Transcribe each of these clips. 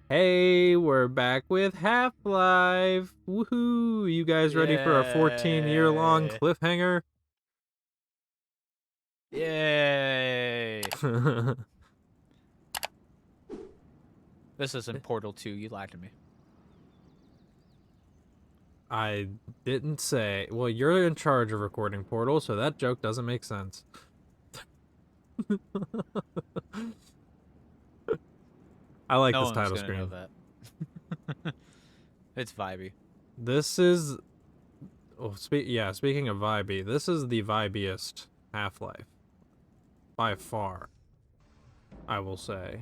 Hey, we're back with Half-Life. Woohoo! You guys ready for a 14-year-long Yay! cliffhanger? Yay! This isn't Portal 2, you lied to me. I didn't say. Well, you're in charge of recording Portal, so that joke doesn't make sense. I like No this one's title gonna know screen. that. It's vibey. This is. Oh, speaking of vibey, this is the vibiest Half-Life. By far, I will say.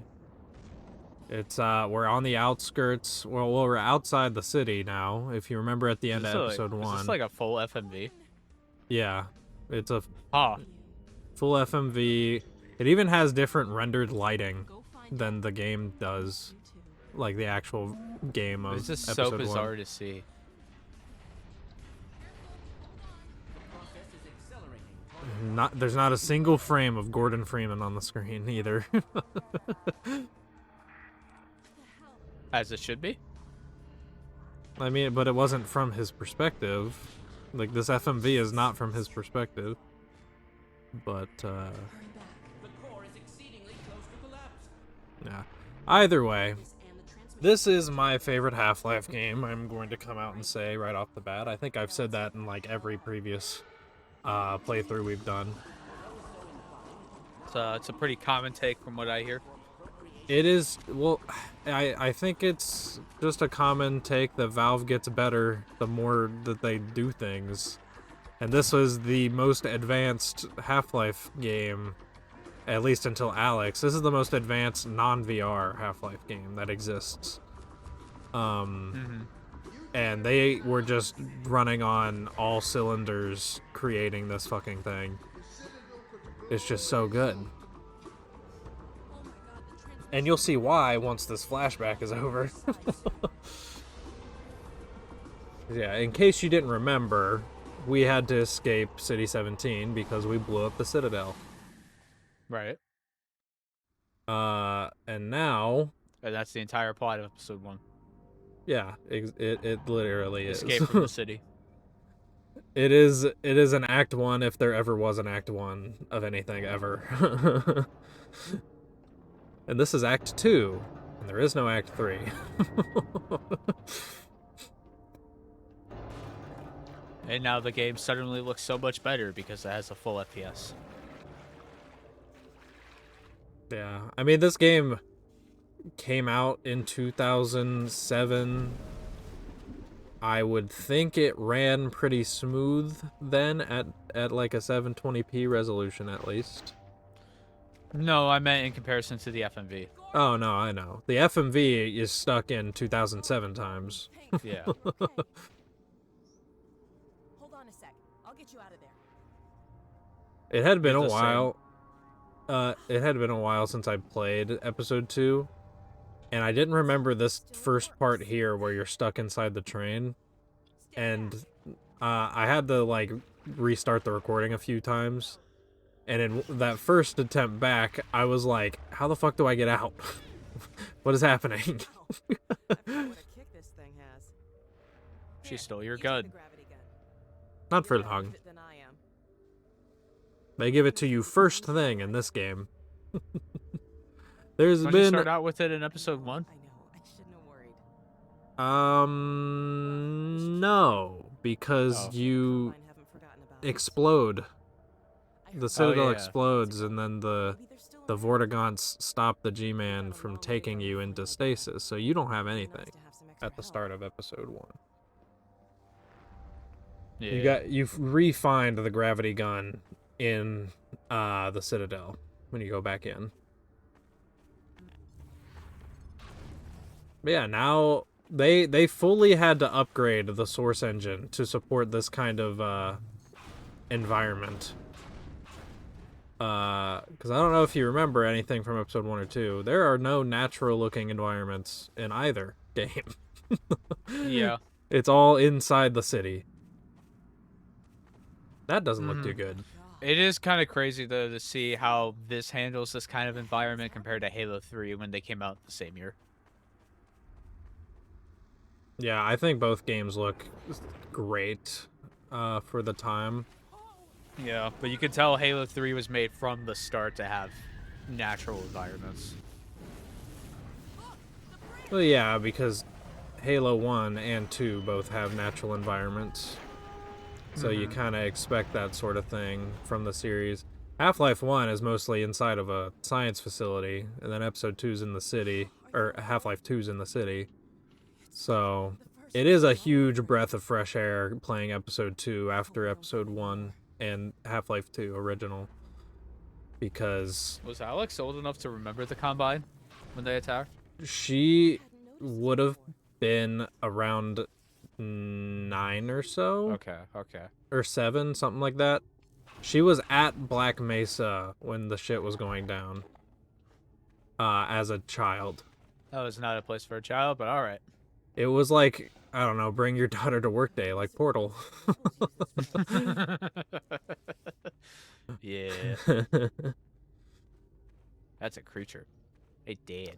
It's we're on the outskirts. Well, we're outside the city now. If you remember at the end of episode Is this 1. like a full FMV? Yeah. It's a Huh. full FMV. It even has different rendered lighting than the game does. Like the actual game of This is so episode 1. bizarre to see. There's not a single frame of Gordon Freeman on the screen either. As it should be? I mean, but it wasn't from his perspective. Like, this FMV is not from his perspective. But, yeah. Either way, this is my favorite Half-Life game, I'm going to come out and say right off the bat. I think I've said that in, like, every previous playthrough we've done. It's a pretty common take from what I hear. It is, well, I think it's just a common take that Valve gets better the more that they do things. And this was the most advanced Half-Life game, at least until Alex. This is the most advanced non-VR Half-Life game that exists. And they were just running on all cylinders creating this fucking thing. It's just so good. And you'll see why once this flashback is over. Yeah, in case you didn't remember, we had to escape City 17 because we blew up the Citadel. Right. And now... And that's the entire plot of episode 1. Yeah, it literally is. Escape from the city. It is an Act 1 if there ever was an Act 1 of anything ever. And this is Act 2, and there is no Act 3. And now the game suddenly looks so much better because it has a full FPS. Yeah, I mean, this game came out in 2007. I would think it ran pretty smooth then at like a 720p resolution at least. No, I meant in comparison to the FMV. Oh, no, I know. The FMV is stuck in 2007 times. Yeah. Hold on a sec. I'll get you out of there. It had been a You're the while. It had been a while since I played episode 2, and I didn't remember this first part here where you're stuck inside the train, and I had to like restart the recording a few times, and in that first attempt back, I was like, how the fuck do I get out? What is happening? I forgot what a kick this thing has. She stole your You take gun. the gravity gun. Not for You're better long. with it than I am. They give it to you first thing in this game. There's Don't you been start out with it in episode 1? I know. I shouldn't have worried. No, because Oh. you Carmine haven't forgotten about us. explode. I The heard Citadel yeah. explodes, and then the maybe they're still around. Vortigaunts stop the G-Man from taking you into stasis, so you don't have It'd be anything nice to have some extra at the help. start of episode 1. Yeah. You re-find the gravity gun in the Citadel when you go back in. But yeah, now they fully had to upgrade the Source engine to support this kind of environment. Because I don't know if you remember anything from episode 1 or 2. There are no natural-looking environments in either game. Yeah. It's all inside the city. That doesn't look too good. It is kind of crazy, though, to see how this handles this kind of environment compared to Halo 3 when they came out the same year. Yeah, I think both games look great for the time. Yeah, but you can tell Halo 3 was made from the start to have natural environments. Well, yeah, because Halo 1 and 2 both have natural environments. So you kind of expect that sort of thing from the series. Half-Life 1 is mostly inside of a science facility, and then Episode 2 is in the city, or Half-Life 2 is in the city. So it is a huge breath of fresh air playing Episode 2 after Episode 1 and Half-Life 2 original. Because Was Alex old enough to remember the Combine when they attacked? she would have been around 9 or so, Okay, okay. or 7, something like that. She was at Black Mesa when the shit was going down, as a child. That was not a place for a child, but all right. It was like, I don't know, bring your daughter to work day, like Portal. Yeah, that's a creature. Hey, dead.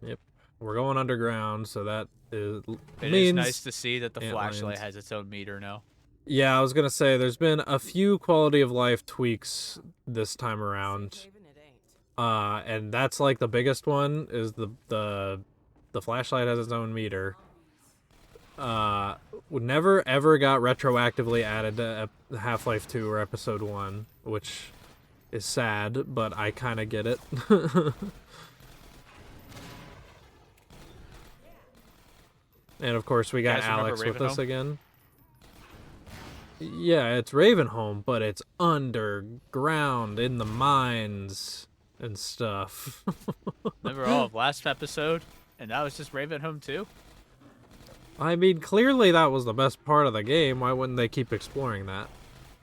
Yep. We're going underground, so that is It means is nice to see that the it flashlight lands. has its own meter now. Yeah, I was gonna say there's been a few quality of life tweaks this time around. Haven it ain't. And that's like the biggest one is the flashlight has its own meter. Never ever got retroactively added to Half-Life 2 or Episode 1, which is sad, but I kind of get it. And of course we got Guys, remember Alex with us Ravenholm? again. Yeah, it's Ravenholm, but it's underground in the mines and stuff. Remember all of last episode? And that was just Ravenholm too? I mean, clearly that was the best part of the game. Why wouldn't they keep exploring that?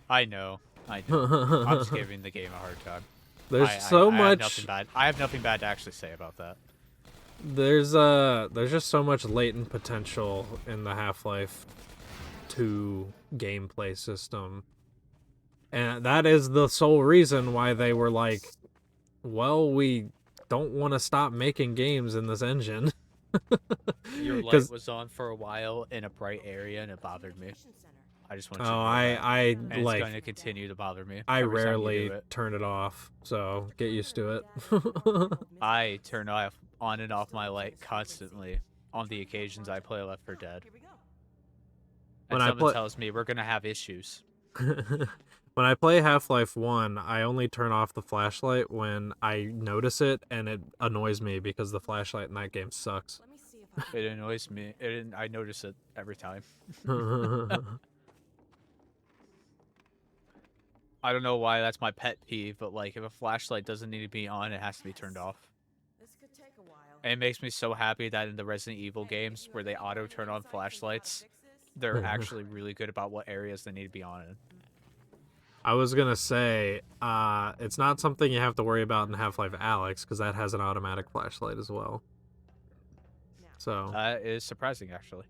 I know. I know. I'm just giving the game a hard time. There's I so have much. nothing bad. I have nothing bad to actually say about that. There's just so much latent potential in the Half-Life 2 gameplay system. And that is the sole reason why they were like, well, we don't want to stop making games in this engine. Your 'Cause- light was on for a while in a bright area and it bothered me. I just want Oh, you to know that. I And it's like going to continue to bother me. I every time you rarely do it. turn it off, so get used to it. I turn on and off my light constantly on the occasions I play Left 4 Dead. Here we go. And When I someone play- tells me we're going to have issues. When I play Half-Life 1, I only turn off the flashlight when I notice it and it annoys me because the flashlight in that game sucks. Let me see if I It annoys me. I notice it every time. I don't know why that's my pet peeve, but like if a flashlight doesn't need to be on, it has to be turned off. This could take a while. And it makes me so happy that in the Resident Evil games where they auto turn on flashlights, they're actually really good about what areas they need to be on in. I was gonna say, it's not something you have to worry about in Half-Life Alyx, because that has an automatic flashlight as well. So, That is surprising, actually.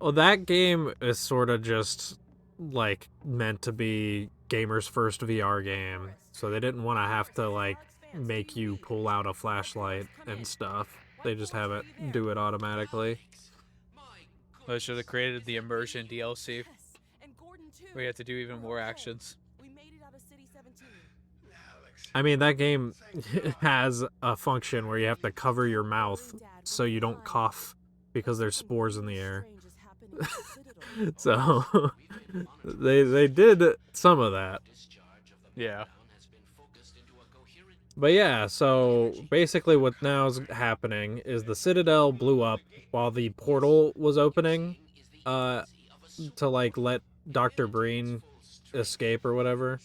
well, that game is sort of just, like, meant to be gamers' first VR game. So they didn't want to have to, like, make you pull out a flashlight and stuff. They just have it do it automatically. They should have created the immersion DLC. Yes, and Gordon too. We have to do even more actions. We made it out of City 17. I mean, that game has a function where you have to cover your mouth so you don't cough because there's spores in the air. So they did some of that. Yeah. But yeah, so basically what now is happening is the Citadel blew up while the portal was opening to like let Dr. Breen escape or whatever.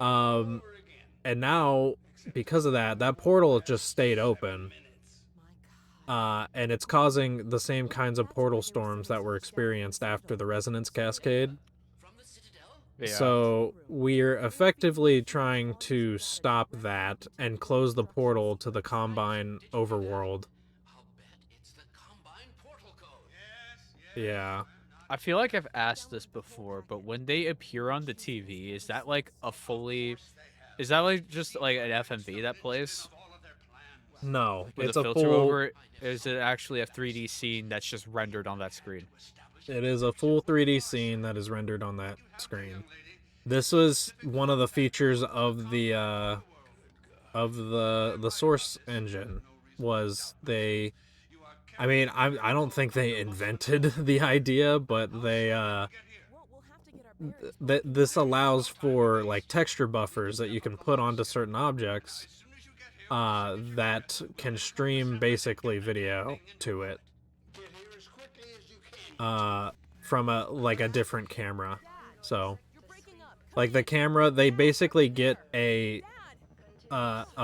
And now because of that, that portal just stayed open. And it's causing the same kinds of portal storms that were experienced after the Resonance Cascade. Yeah. So we're effectively trying to stop that and close the portal to the Combine overworld. Yeah. I feel like I've asked this before, but when they appear on the TV, is that like a fully... Is that like just like an FMV that plays? No, with it's a a filter full. over it? Is it actually a 3D scene that's just rendered on that screen? It is a full 3D scene that is rendered on that screen. This was one of the features of the source engine. Was they? I mean, I don't think they invented the idea, but they Well, we'll have to get our bearings. this allows for like texture buffers that you can put onto certain objects that can stream basically video to it from a different camera. So You're breaking up. like the camera, they basically get a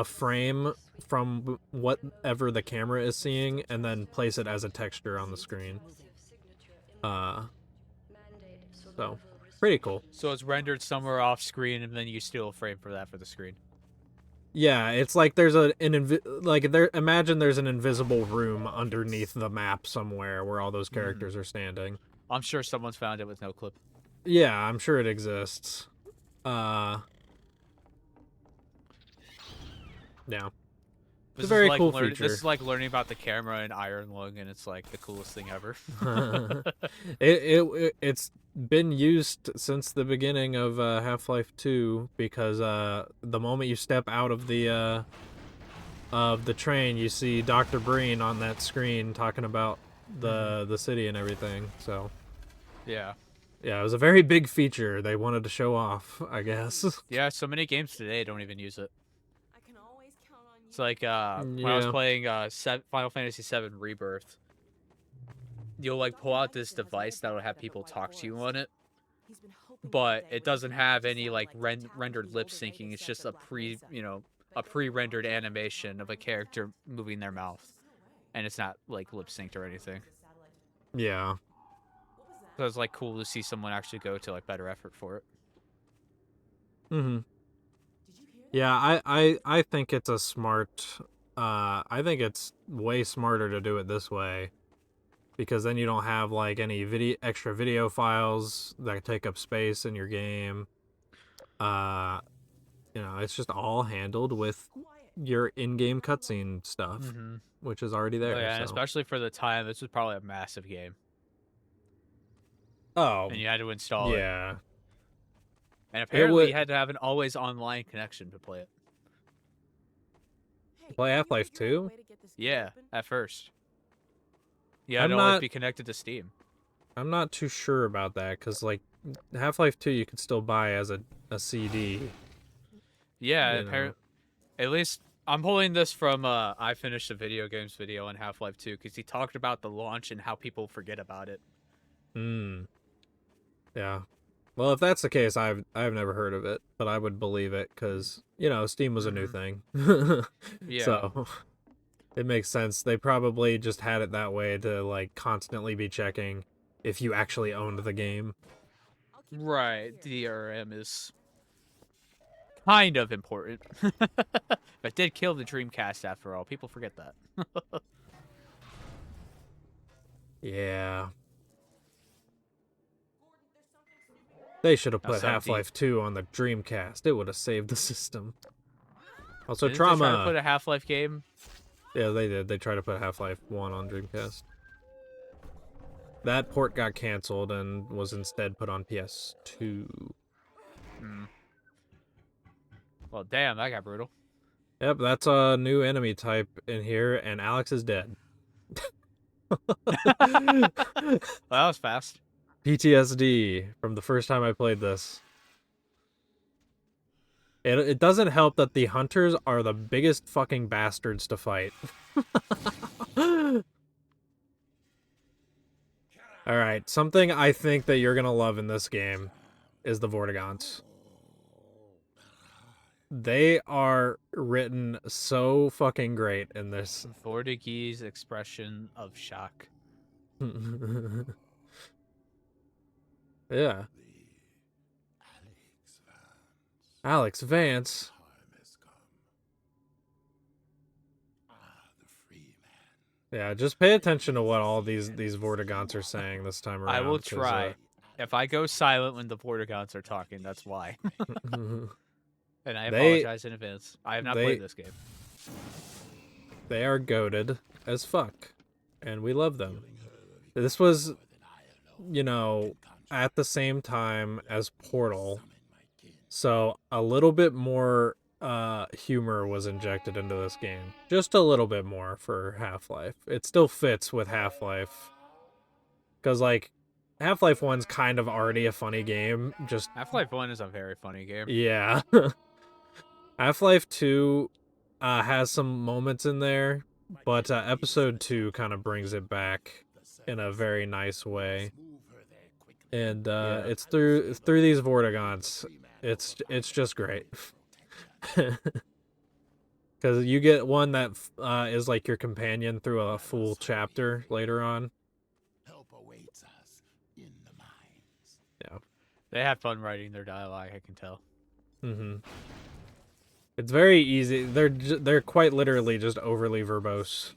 frame from whatever the camera is seeing and then place it as a texture on the screen. So pretty cool. So it's rendered somewhere off screen, and then you steal a frame for that for the screen. Yeah, it's like there's imagine there's an invisible room underneath the map somewhere where all those characters are standing. I'm sure someone's found it with no clip. Yeah, I'm sure it exists. Yeah. It's a very cool feature. This is like learning about the camera in Iron Lung, and it's like the coolest thing ever. It's been used since the beginning of Half-Life 2 because the moment you step out of the train, you see Dr. Breen on that screen talking about the city and everything. So Yeah. yeah, it was a very big feature they wanted to show off, I guess. Yeah, so many games today don't even use it. I can always count on you. It's like when I was playing Final Fantasy VII Rebirth, you'll like pull out this device that will have people talk to you on it, He's been hoping but one day it doesn't have we'd any sell like vitality rendered to lip older syncing. ladies It's just a except for a pre-rendered animation of a character moving their mouth, and it's not like lip synced or anything. Yeah. So it's like cool to see someone actually go to like better effort for it. Mm-hmm. Did you hear that? Yeah, I think it's a smart I think it's way smarter to do it this way because then you don't have like any extra video files that take up space in your game. It's just all handled with Quiet. your in-game cutscene stuff, Mm-hmm. which is already there. Oh, yeah, and So. especially for the time, this was probably a massive game, Oh, and you had to install it. yeah. And apparently, would- you had to have an always online connection to play it. Hey, Play can you Half-Life figure out a 2? way to get this gate Yeah, open? at first. You had I'm to always not- be connected to Steam. I'm not too sure about that because like Half-Life 2 you could still buy as a CD. Yeah, You know. at least I'm pulling this from I finished a video games video on Half-Life 2 because he talked about the launch and how people forget about it. Yeah. Well, if that's the case, I've never heard of it, but I would believe it because Steam was a new thing. Yeah. So it makes sense. They probably just had it that way to like constantly be checking if you actually owned the game. I'll keep Right, DRM is kind of important. But did kill the Dreamcast after all. People forget that. Yeah. They should have Now, put 17. Half-Life 2 on the Dreamcast. It would have saved the system. Also, Didn't they try to Trauma. put a Half-Life game? Yeah, they did. They tried to put Half-Life 1 on Dreamcast. That port got canceled and was instead put on PS2. Well, damn, that got brutal. Yep, that's a new enemy type in here, and Alex is dead. Well, that was fast. PTSD from the first time I played this. It doesn't help that the hunters are the biggest fucking bastards to fight. Alright, something I think that you're gonna love in this game is the Vortigaunts. They are written so fucking great in this. Vortige's expression of shock. Yeah. Alex Vance. Yeah, just pay attention to what all these Vortigaunts are saying this time around. I will 'cause, try. If I go silent when the Vortigaunts are talking, that's why. And I apologize in advance. I have not played this game. They are goated as fuck, and we love them. This was, you know, at the same time as Portal, so a little bit more humor was injected into this game. Just a little bit more for Half-Life. It still fits with Half-Life. Because, like, Half-Life 1's kind of already a funny game. Just Half-Life 1 is a very funny game. yeah. Half-Life 2 has some moments in there, but Episode 2 kind of brings it back in a very nice way. And it's through these Vortigons. It's just great. Because you get one that is like your companion through a full chapter later on. Yeah. They have fun writing their dialogue, I can tell. Mm-hmm. It's very easy. They're quite literally just overly verbose.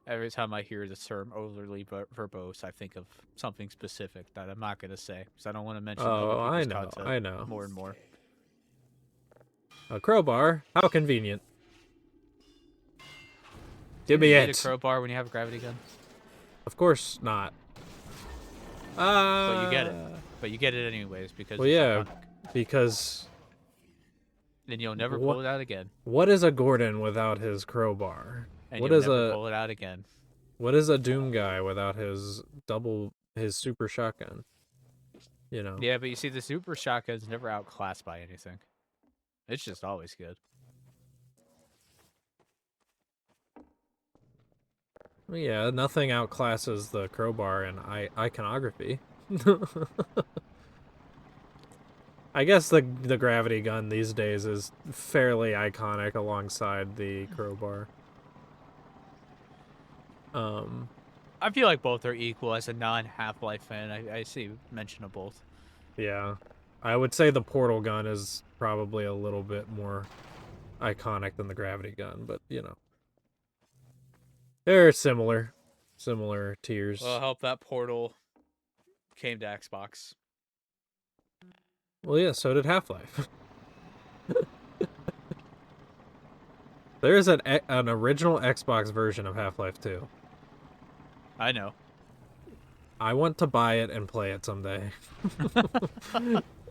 Every time I hear the term overly verbose, I think of something specific that I'm not going to say because I don't want to mention Oh, other I people's know, content I know. more and more. A crowbar? How convenient. Give Do me you need a it. crowbar when you have a gravity gun? Of course not. But you get it. But you get it anyways because Well, it's yeah, iconic. because Then you'll never pull it out again. what is a Gordon without his crowbar? And What you'll is never pull it out again. What is a Doom guy without his super shotgun? You know. Yeah, but you see, the super shotgun's never outclassed by anything. It's just always good. Well, yeah, nothing outclasses the crowbar in iconography. I guess the gravity gun these days is fairly iconic alongside the crowbar. I feel like both are equal. As a non-Half-Life fan, I see mention of both. Yeah. I would say the portal gun is probably a little bit more iconic than the gravity gun, but, you know. They're similar tiers. Well, I hope that Portal came to Xbox. Well, yeah, so did Half-Life. There is an original Xbox version of Half-Life 2. I know. I want to buy it and play it someday.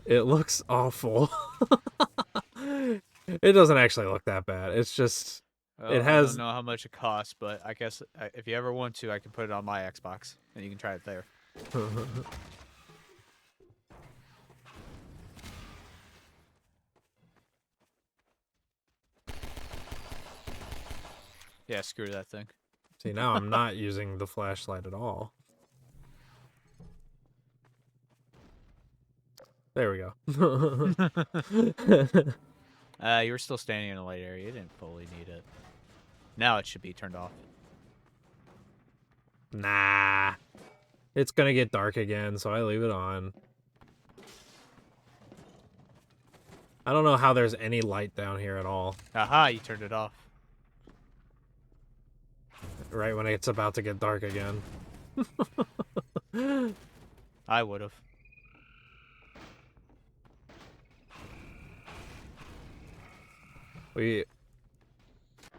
It looks awful. It doesn't actually look that bad. It's just... Well, it has... I don't know how much it costs, but I guess if you ever want to, I can put it on my Xbox, and you can try it there. Yeah, screw that thing. See, now I'm not using the flashlight at all. There we go. You were still standing in a light area. You didn't fully need it. Now it should be turned off. Nah. It's gonna get dark again, so I leave it on. I don't know how there's any light down here at all. Aha, you turned it off. Right when it's about to get dark again. I would have.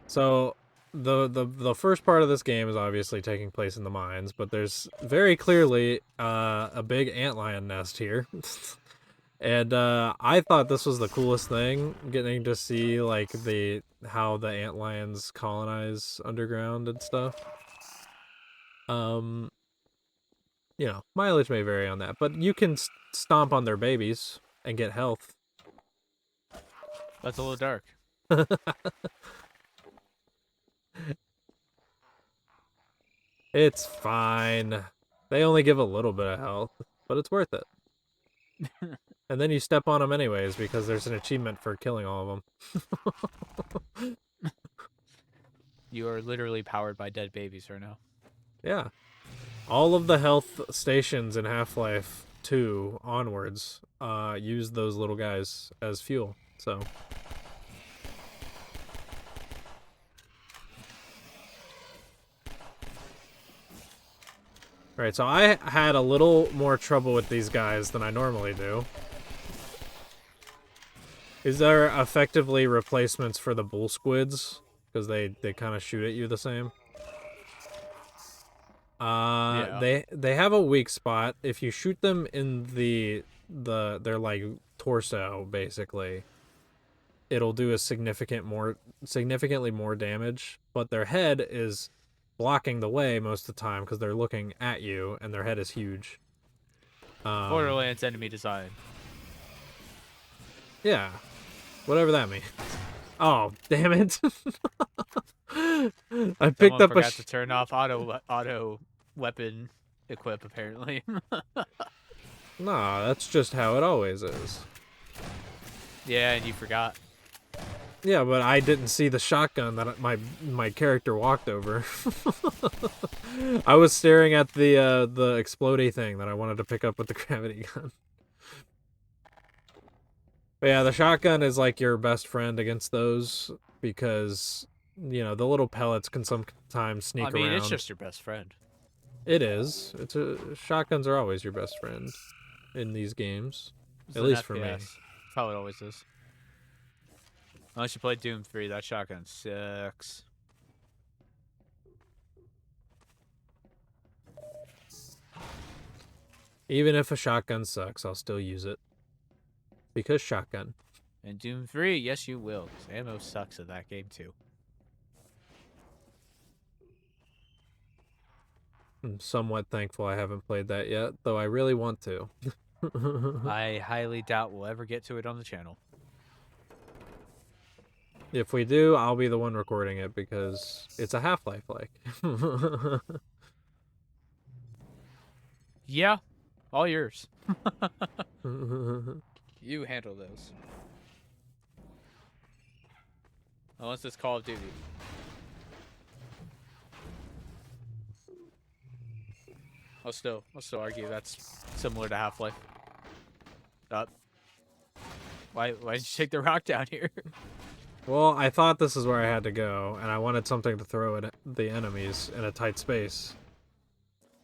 So the first part of this game is obviously taking place in the mines, but there's very clearly a big antlion nest here. And I thought this was the coolest thing, getting to see like how the antlions colonize underground and stuff. You know, mileage may vary on that, but you can stomp on their babies and get health. That's a little dark. It's fine. They only give a little bit of health, but it's worth it. And then you step on them anyways because there's an achievement for killing all of them. You are literally powered by dead babies right now. Yeah. All of the health stations in Half-Life 2 onwards use those little guys as fuel, so... Right, so I had a little more trouble with these guys than I normally do. Is there effectively replacements for the bull squids? Because they kind of shoot at you the same. Yeah. They have a weak spot. If you shoot them in their like torso, basically, it'll do a significantly more damage. But their head is blocking the way most of the time because they're looking at you, and their head is huge. Borderlands enemy design. Yeah, whatever that means. Oh, damn it! I picked Someone up forgot to turn off auto weapon equip, apparently. Nah, that's just how it always is. Yeah, and you forgot. Yeah, but I didn't see the shotgun that my character walked over. I was staring at the explodey thing that I wanted to pick up with the gravity gun. But yeah, the shotgun is like your best friend against those because, you know, the little pellets can sometimes sneak around. I mean, it's just your best friend. It is. Shotguns are always your best friend in these games. It's At an least for me. FPS. That's how it always is. Unless you play Doom 3, that shotgun sucks. Even if a shotgun sucks, I'll still use it. Because shotgun. And Doom 3, yes you will, 'cause ammo sucks in that game too. I'm somewhat thankful I haven't played that yet, though I really want to. I highly doubt we'll ever get to it on the channel. If we do, I'll be the one recording it because it's a Half-Life like. Yeah, all yours. You handle those. Unless it's Call of Duty. I'll still argue that's similar to Half-Life. Why did you take the rock down here? Well, I thought this is where I had to go, and I wanted something to throw at the enemies in a tight space.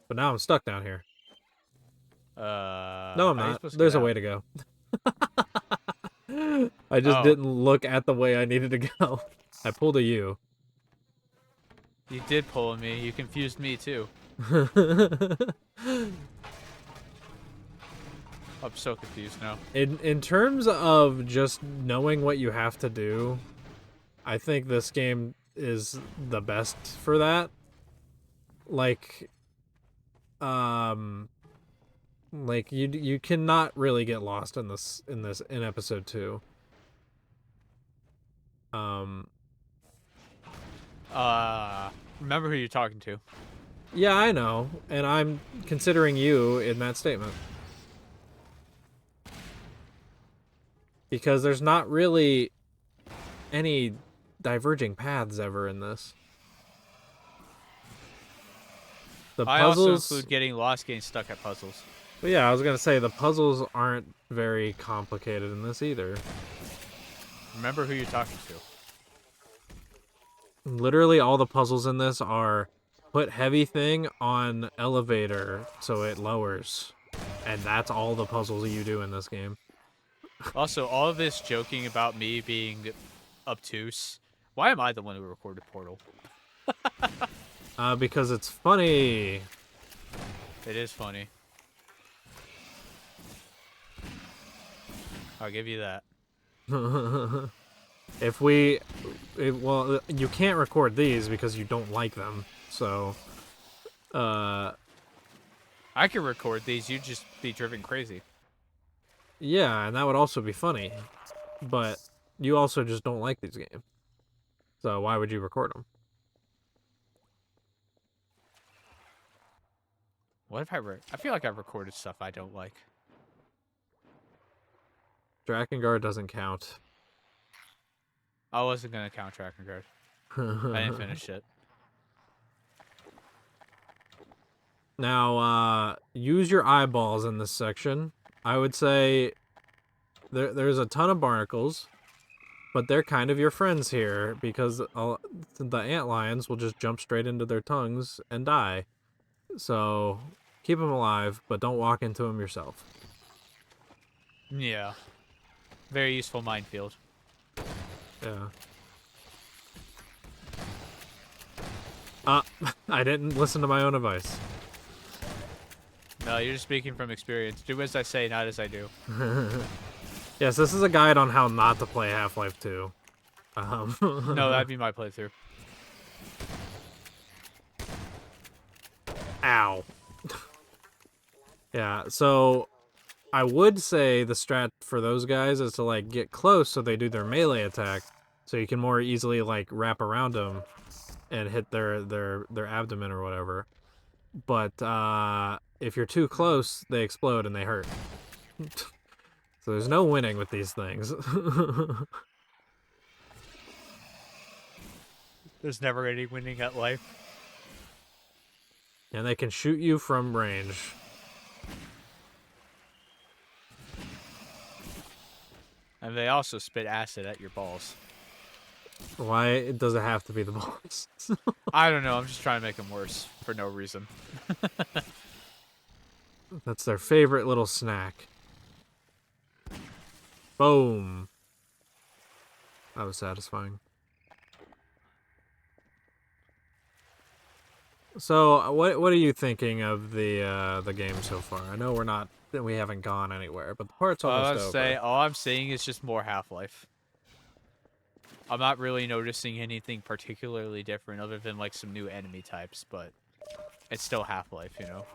But now I'm stuck down here. No, I'm not. There's a way to go. I just didn't look at the way I needed to go. I pulled a U. You did pull me. You confused me too. I'm so confused now. In terms of just knowing what you have to do, I think this game is the best for that. Like you cannot really get lost in in episode 2. Remember who you're talking to. Yeah, I know, and I'm considering you in that statement. Because there's not really any diverging paths ever in this. The I puzzles also include getting lost, getting stuck at puzzles. But yeah, I was gonna say the puzzles aren't very complicated in this either. Remember who you're talking to. Literally all the puzzles in this are put heavy thing on elevator so it lowers. And that's all the puzzles you do in this game. Also, all of this joking about me being obtuse. Why am I the one who recorded Portal? Because it's funny. It is funny. I'll give you that. Well, you can't record these because you don't like them. So, I could record these. You'd just be driven crazy. yeah, and that would also be funny. But you also just don't like these games. So why would you record them? What if I feel like I've recorded stuff I don't like. Drakengard doesn't count. I wasn't going to count Drakengard. I didn't finish it. Now, use your eyeballs in this section. I would say there's a ton of barnacles, but they're kind of your friends here because the antlions will just jump straight into their tongues and die. So keep them alive, but don't walk into them yourself. Yeah. Very useful minefield. Yeah. I didn't listen to my own advice. No, you're just speaking from experience. Do as I say, not as I do. Yes, this is a guide on how not to play Half-Life 2. No, that'd be my playthrough. Ow. Yeah, so I would say the strat for those guys is to like get close so they do their melee attack, so you can more easily like wrap around them and hit their abdomen or whatever. But if you're too close, they explode and they hurt. So there's no winning with these things. There's never any winning at life. And they can shoot you from range. And they also spit acid at your balls. Why does it have to be the balls? I don't know. I'm just trying to make them worse for no reason. That's their favorite little snack. Boom. That was satisfying. So, what are you thinking of the game so far? I know we haven't gone anywhere, but the part's almost over. All I'm seeing is just more Half-Life. I'm not really noticing anything particularly different other than like some new enemy types, but it's still Half-Life, you know.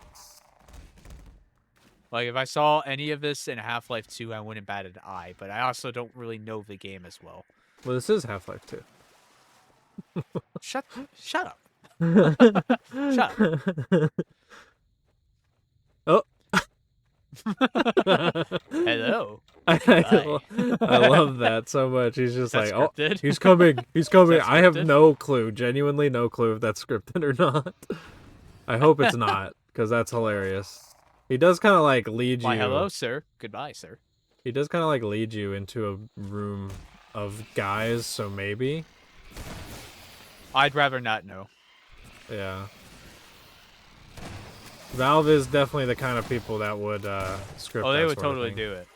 Like if I saw any of this in Half-Life 2, I wouldn't bat an eye, but I also don't really know the game as well. Well, this is Half-Life 2. Shut up. Shut up. Oh. Hello. I love that so much. He's just like, scripted? oh, he's coming. He's coming. I have scripted? no clue, genuinely no clue if that's scripted or not. I hope it's not, because that's hilarious. He does kind of like lead you. Why, hello, sir. Goodbye, sir. He does kind of like lead you into a room of guys, so maybe. I'd rather not know. Yeah. Valve is definitely the kind of people that would script. Oh, they that would sort of totally thing. do it.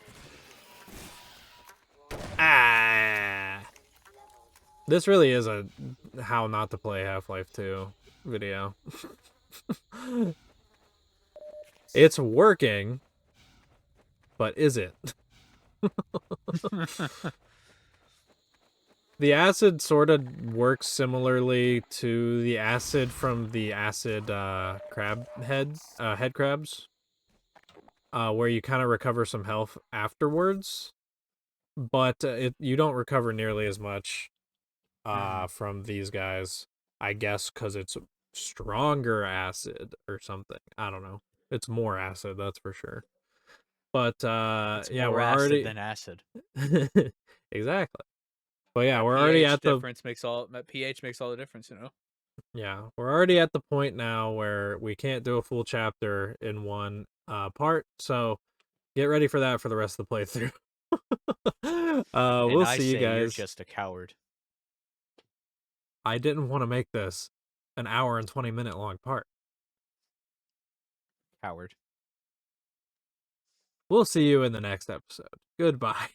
Ah. This really is a how not to play Half-Life 2 video. It's working, but is it? The acid sort of works similarly to the acid from the acid crab head crabs, where you kind of recover some health afterwards, but you don't recover nearly as much from these guys. I guess because it's stronger acid or something. I don't know. It's more acid, that's for sure. But It's yeah, more we're acid already than acid. exactly. But yeah, That we're already pH at the difference makes all that pH makes all the difference, you know. yeah, we're already at the point now where we can't do a full chapter in one part. So get ready for that for the rest of the playthrough. And we'll I see you say you're guys. just a coward. I didn't want to make this an hour and 20-minute long part. Coward. We'll see you in the next episode. Goodbye.